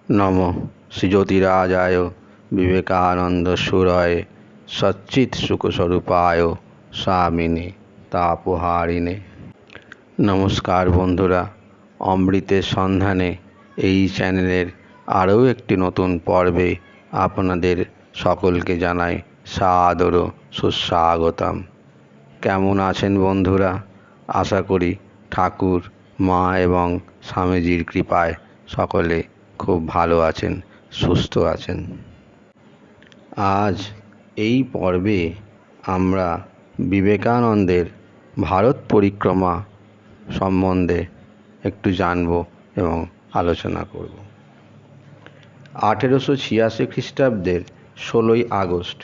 নমো শ্রীজ্যোতিরাজায় বিবেকানন্দ সুরয়ে সচ্চিৎ সুখস্বরূপায় স্বামিনে তাপহারিণে। নমস্কার বন্ধুরা, অমৃতের সন্ধানে এই চ্যানেলের আরও একটি নতুন পর্বে আপনাদের সকলকে জানাই সাদর সুস্বাগতম। কেমন আছেন বন্ধুরা? আশা করি ঠাকুর, মা এবং স্বামীজির কৃপায় সকলে খুব ভালো আছেন, সুস্থ আছেন। আজ এই পর্বে আমরা বিবেকানন্দের ভারত পরিক্রমা সম্বন্ধে একটু জানব এবং আলোচনা করব। 1886 খ্রিস্টাব্দের 16ই আগস্ট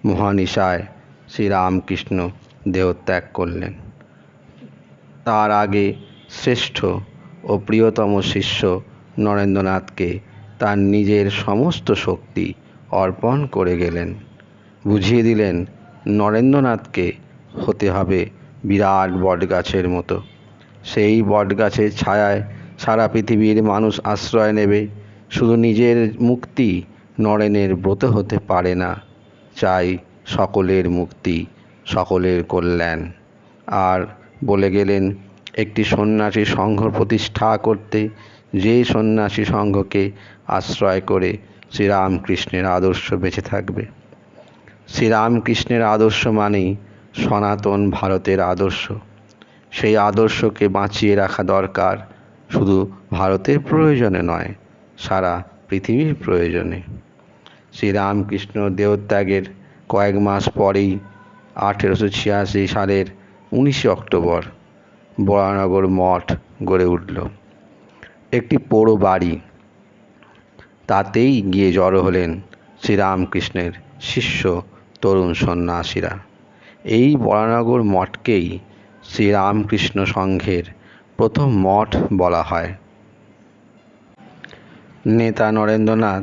মহানিশায় শ্রীরামকৃষ্ণ দেহত্যাগ করলেন। তার আগে শ্রেষ্ঠ ও প্রিয়তম শিষ্য নরেন্দ্রনাথকে তার নিজের সমস্ত শক্তি অর্পণ করে গেলেন। বুঝিয়ে দিলেন নরেন্দ্রনাথকে হতে হবে বিরাট বটগাছের মতো। সেই বটগাছের ছায়ায় সারা পৃথিবীর মানুষ আশ্রয় নেবে। শুধু নিজের মুক্তি নরেনের ব্রত হতে পারে না, চাই সকলের মুক্তি, সকলের কল্যাণ। আর বলে গেলেন একটি সন্ন্যাসী সংঘ প্রতিষ্ঠা করতে, যে সন্ন্যাসী সংঘকে আশ্রয় করে শ্রীরামকৃষ্ণের আদর্শ বেঁচে থাকবে। শ্রীরামকৃষ্ণের আদর্শ মানেই সনাতন ভারতের আদর্শ। সেই আদর্শকে বাঁচিয়ে রাখা দরকার, শুধু ভারতের প্রয়োজনে নয়, সারা পৃথিবীর প্রয়োজনে। শ্রীরামকৃষ্ণ দেহত্যাগের কয়েক মাস পরেই 1886 সালের 19 অক্টোবর বরানগর মঠ গড়ে উঠল। একটি পোড়ো বাড়ি, তাতেই গিয়ে জড়ো হলেন শ্রীরামকৃষ্ণের শিষ্য তরুণ সন্ন্যাসীরা। এই বরানগর মঠকেই শ্রীরামকৃষ্ণ সংঘের প্রথম মঠ বলা হয়। নেতা নরেন্দ্রনাথ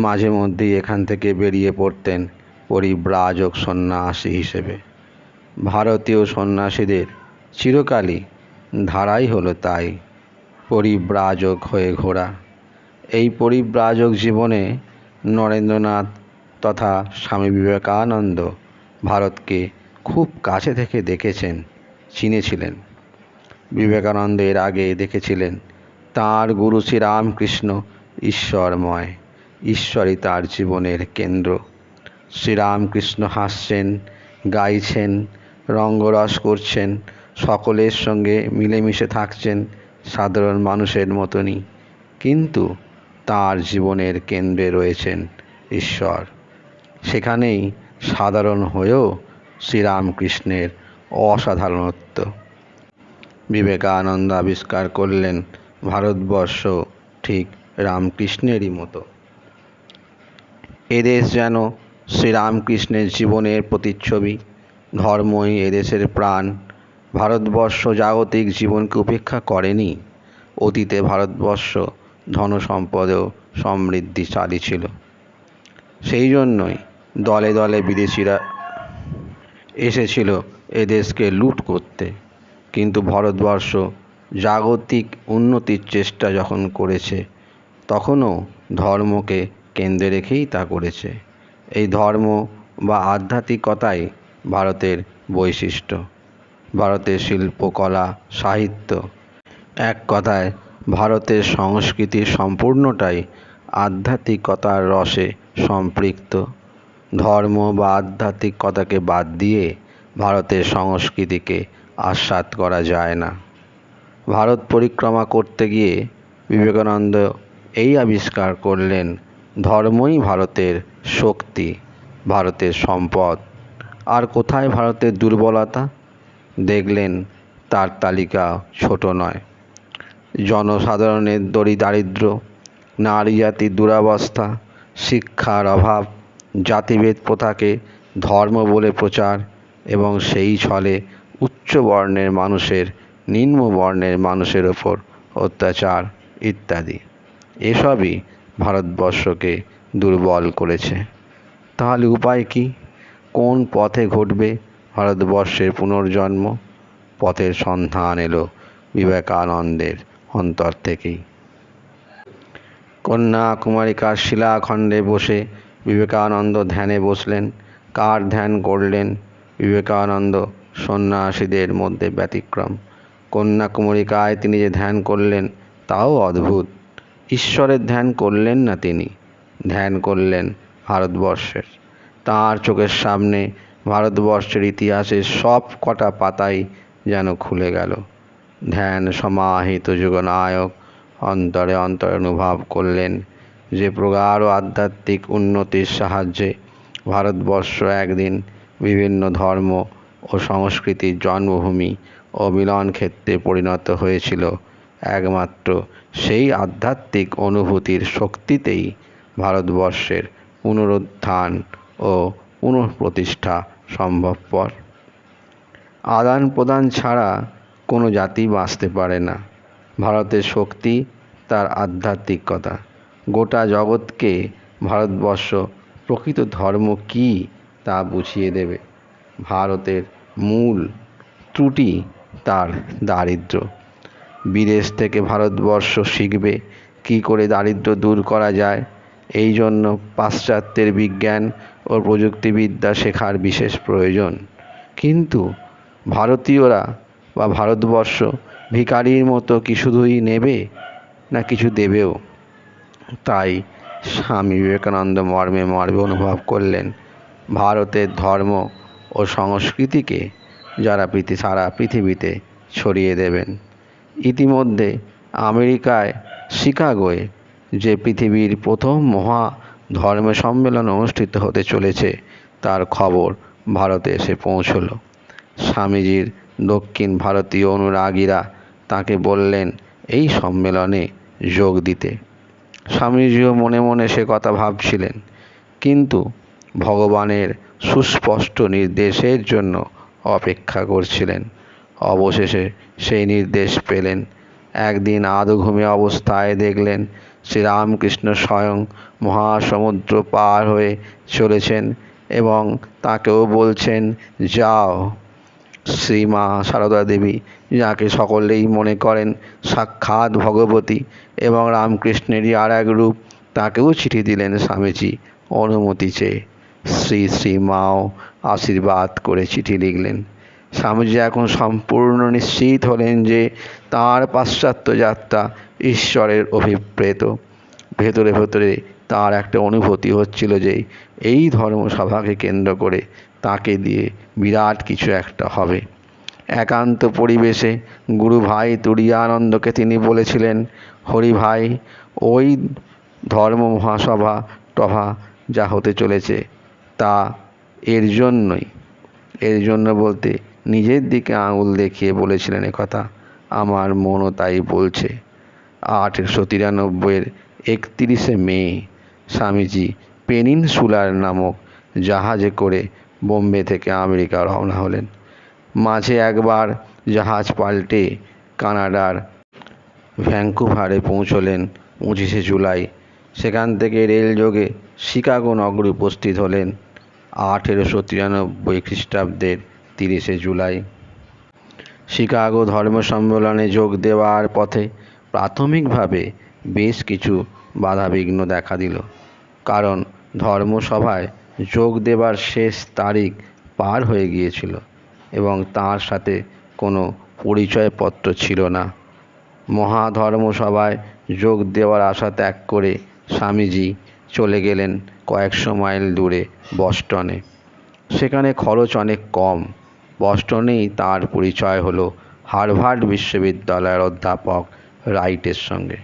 মাঝে মধ্যেই এখান থেকে বেরিয়ে পড়তেন পরিব্রাজক সন্ন্যাসী হিসেবে। ভারতীয় সন্ন্যাসীদের চিরকালই ধারাই হলো তাই, পরিব্রাজক হয়ে ঘোরা। এই পরিব্রাজক জীবনে নরেন্দ্রনাথ তথা স্বামী বিবেকানন্দ ভারতকে খুব কাছে থেকে দেখেছেন, চিনেছিলেন। বিবেকানন্দ এর আগে দেখেছিলেন তাঁর গুরু শ্রীরামকৃষ্ণ ঈশ্বরময়, ঈশ্বরই তার জীবনের কেন্দ্র। শ্রীরামকৃষ্ণ হাসছেন, গাইছেন, রঙ্গরস করছেন, সকলের সঙ্গে মিলেমিশে থাকছেন সাধারণ মানুষের মতনই, কিন্তু তার জীবনের কেন্দ্রে রয়েছেন ঈশ্বর। সেখানেই সাধারণ হয়েও শ্রীরামকৃষ্ণের অসাধারণত্ব। বিবেকানন্দ আবিষ্কার করলেন ভারতবর্ষ ঠিক রামকৃষ্ণেরই মতো। এদেশ যেন শ্রীরামকৃষ্ণের জীবনের প্রতিচ্ছবি, ধর্মই এদেশের প্রাণ। ভারতবর্ষ জাগতিক জীবনকে উপেক্ষা করেনি। অতীতে ভারতবর্ষ ধনসম্পদেও সমৃদ্ধিশালী ছিল। সেই জন্যই দলে দলে বিদেশিরা এসেছিল এদেশকে লুট করতে। কিন্তু ভারতবর্ষ জাগতিক উন্নতির চেষ্টা যখন করেছে, তখনও ধর্মকে কেন্দ্রে রেখেই তা করেছে। এই ধর্ম বা আধ্যাত্মিকতাই ভারতের বৈশিষ্ট্য, ভারতের শিল্পকলা, সাহিত্য, এক কথায় ভারতের সংস্কৃতির সম্পূর্ণটাই আধ্যাত্মিকতার রসে সম্পৃক্ত। ধর্ম বা আধ্যাত্মিকতাকে বাদ দিয়ে ভারতের সংস্কৃতিকে আস্বাদ করা যায় না। ভারত পরিক্রমা করতে গিয়ে বিবেকানন্দ এই আবিষ্কার করলেন, ধর্মই ভারতের শক্তি, ভারতের সম্পদ। আর কোথায় ভারতের দুর্বলতা? দেখলেন তার তালিকা ছোট নয়। জনসাধারণের দারিদ্র্য, নারী জাতির দুরবস্থা, শিক্ষার অভাব, জাতিভেদ প্রথাকে ধর্ম বলে প্রচার এবং সেই ছলে উচ্চ বর্ণের মানুষের নিম্ন বর্ণের মানুষের ওপর অত্যাচার ইত্যাদি, এসবই ভারতবর্ষকে দুর্বল করেছে। তাহলে উপায় কি? কোন পথে ঘটবে ভারতবর্ষের পুনর্জন্ম? পথের সন্ধান এলো বিবেকানন্দের অন্তর থেকেই। কন্যাকুমারিকার শিলাখণ্ডে বসে বিবেকানন্দ ধ্যানে বসলেন। কার ধ্যান করলেন? বিবেকানন্দ সন্ন্যাসীদের মধ্যে ব্যতিক্রম। কন্যাকুমারিকায় তিনি যে ধ্যান করলেন তাও অদ্ভুত। ঈশ্বরের ধ্যান করলেন না, তিনি ধ্যান করলেন ভারতবর্ষের। তাঁর চোখের সামনে ভারতবর্ষের ইতিহাসের সব কটা পাতাই যেন খুলে গেল। ধ্যান সমাহিত যুগনায়ক অন্তরে অন্তরে অনুভব করলেন যে প্রগাঢ় আধ্যাত্মিক উন্নতির সাহায্যে ভারতবর্ষ একদিন বিভিন্ন ধর্ম ও সংস্কৃতির জন্মভূমি ও মিলনক্ষেত্রে পরিণত হয়েছিল। একমাত্র সেই আধ্যাত্মিক অনুভূতির শক্তিতেই ভারতবর্ষের পুনরুত্থান ও পুনঃপ্রতিষ্ঠা সম্ভবপর। আদান প্রদান ছাড়া কোনো জাতি বাঁচতে পারে না। ভারতের শক্তি তার আধ্যাত্মিকতা। গোটা জগৎকে ভারতবর্ষ প্রকৃত ধর্ম কী তা বুঝিয়ে দেবে। ভারতের মূল ত্রুটি তার দারিদ্র্য। বিদেশ থেকে ভারতবর্ষ শিখবে কী করে দারিদ্র্য দূর করা যায়। এই জন্য পাশ্চাত্যের বিজ্ঞান ও প্রযুক্তিবিদ্যা শেখার বিশেষ প্রয়োজন। কিন্তু ভারতীয়রা বা ভারতবর্ষ ভিখারির মতো কি শুধুই নেবে, না কিছু দেবেও? তাই স্বামী বিবেকানন্দ মর্মে মর্মে অনুভব করলেন, ভারতের ধর্ম ও সংস্কৃতিকে যারা সারা পৃথিবীতে ছড়িয়ে দেবেন। ইতিমধ্যে আমেরিকায় শিকাগোয় যে পৃথিবীর প্রথম মহা ধর্ম সম্মেলন অনুষ্ঠিত হতে চলেছে তার খবর ভারতে এসে পৌঁছল। স্বামীজির দক্ষিণ ভারতীয় অনুরাগীরা তাকে বললেন এই সম্মেলনে যোগ দিতে। স্বামীজিও মনে মনে সে কথা ভাবছিলেন, কিন্তু ভগবানের সুস্পষ্ট নির্দেশের জন্য অপেক্ষা করছিলেন। অবশেষে সেই নির্দেশ পেলেন। একদিন আধঘুমে অবস্থায় দেখলেন শ্রীরামকৃষ্ণ স্বয়ং মহাসমুদ্র পার হয়ে চলেছেন এবং তাকেও বলছেন যাও। শ্রীমা সারদা দেবী, যাকে সকলেই মনে করেন সাক্ষাৎ ভগবতী এবং রামকৃষ্ণেরই আর এক রূপ, তাকেও চিঠি দিলেন স্বামীজি অনুমতি চেয়ে। শ্রী শ্রী মাও আশীর্বাদ করে চিঠি লিখলেন। স্বামীজি এখন সম্পূর্ণ নিশ্চিত হলেন যে তাঁর পাশ্চাত্য যাত্রা ঈশ্বরের অভিপ্রেত। ভেতরে ভেতরে তার একটা অনুভূতি হচ্ছিল যে এই ধর্মসভাকে কেন্দ্র করে তাকে দিয়ে বিরাট কিছু একটা হবে। একান্ত পরিবেশে গুরু ভাই তুরীয়ানন্দকে তিনি বলেছিলেন, হরি ভাই, ওই ধর্ম মহাসভা টভা যা হতে চলেছে তা এর জন্য বলতে নিজের দিকে আঙুল দেখিয়ে বলেছিলেন একথা। আমার মনও তাই বলছে। 1893-এর 31শে মে স্বামীজি পেনিনসুলার নামক জাহাজে করে বোম্বে থেকে আমেরিকা রওনা হলেন। মাঝে একবার জাহাজ পাল্টে কানাডার ভ্যাঙ্কুভারে পৌঁছলেন 25শে জুলাই। সেখান থেকে রেলযোগে শিকাগো নগরে উপস্থিত হলেন 1893 খ্রিস্টাব্দের 30শে জুলাই। শিকাগো ধর্ম সম্মেলনে যোগ দেওয়ার পথে প্রাথমিকভাবে বেশ কিছু বাধাবিঘ্ন দেখা দিল, কারণ ধর্মসভায় যোগ দেবার শেষ তারিখ পার হয়ে গিয়েছিল এবং তার সাথে কোনো পরিচয়পত্র ছিল না। মহাধর্মসভায় যোগ দেওয়ার আশা ত্যাগ করে স্বামীজি চলে গেলেন কয়েকশো মাইল দূরে বস্টনে। সেখানে খরচ অনেক কম। বস্টনেই তার পরিচয় হলো হার্ভার্ড বিশ্ববিদ্যালয়ের অধ্যাপক রাইটের সঙ্গে।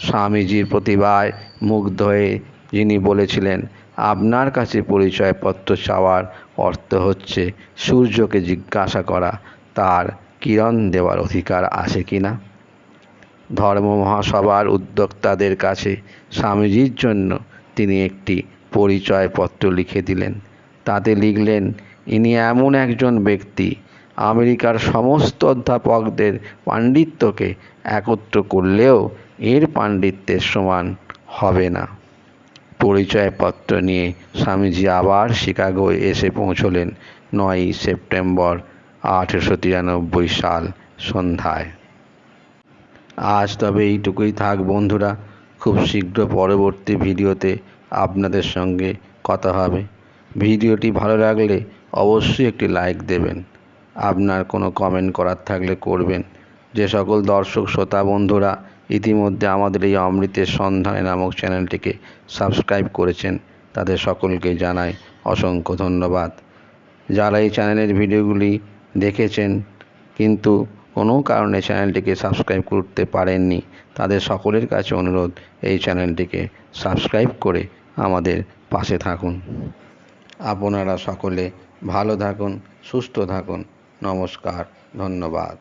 স্বামীজির প্রতিভায় মুগ্ধ হয়ে যিনি বলেছিলেন, আপনার কাছে পরিচয়পত্র চাওয়ার অর্থ হচ্ছে সূর্যকে জিজ্ঞাসা করা তার কিরণ দেওয়ার অধিকার আছে কিনা। ধর্ম মহাসভার উদ্যোক্তাদের কাছে স্বামীজির জন্য তিনি একটি পরিচয়পত্র লিখে দিলেন। তাতে লিখলেন, ইনি এমন একজন ব্যক্তি, আমেরিকার সমস্ত অধ্যাপকদের পাণ্ডিত্যকে একত্র করলেও এর পাণ্ডিত্যের সমান হবে না। পরিচয়পত্র নিয়ে স্বামীজি আবার শিকাগোয় এসে পৌঁছলেন 9ই সেপ্টেম্বর 1893 সাল সন্ধ্যায়। আজ তবে এইটুকুই থাক বন্ধুরা। খুব শীঘ্র পরবর্তী ভিডিওতে আপনাদের সঙ্গে কথা হবে। ভিডিওটি ভালো লাগলে অবশ্যই একটি লাইক দেবেন। আপনার কোনো কমেন্ট করার থাকলে করবেন। যে সকল দর্শক শ্রোতা বন্ধুরা ইতিমধ্যে আমাদের এই অমৃতের সন্ধানে নামক চ্যানেলটিকে সাবস্ক্রাইব করেছেন, তাদের সকলকে জানাই অসংখ্য ধন্যবাদ। যারা এই চ্যানেলের ভিডিওগুলি দেখেছেন কিন্তু কোনো কারণে চ্যানেলটিকে সাবস্ক্রাইব করতে পারেননি, তাদের সকলের কাছে অনুরোধ, এই চ্যানেলটিকে সাবস্ক্রাইব করে আমাদের পাশে থাকুন। আপনারা সকলে ভালো থাকুন, সুস্থ থাকুন। নমস্কার, ধন্যবাদ।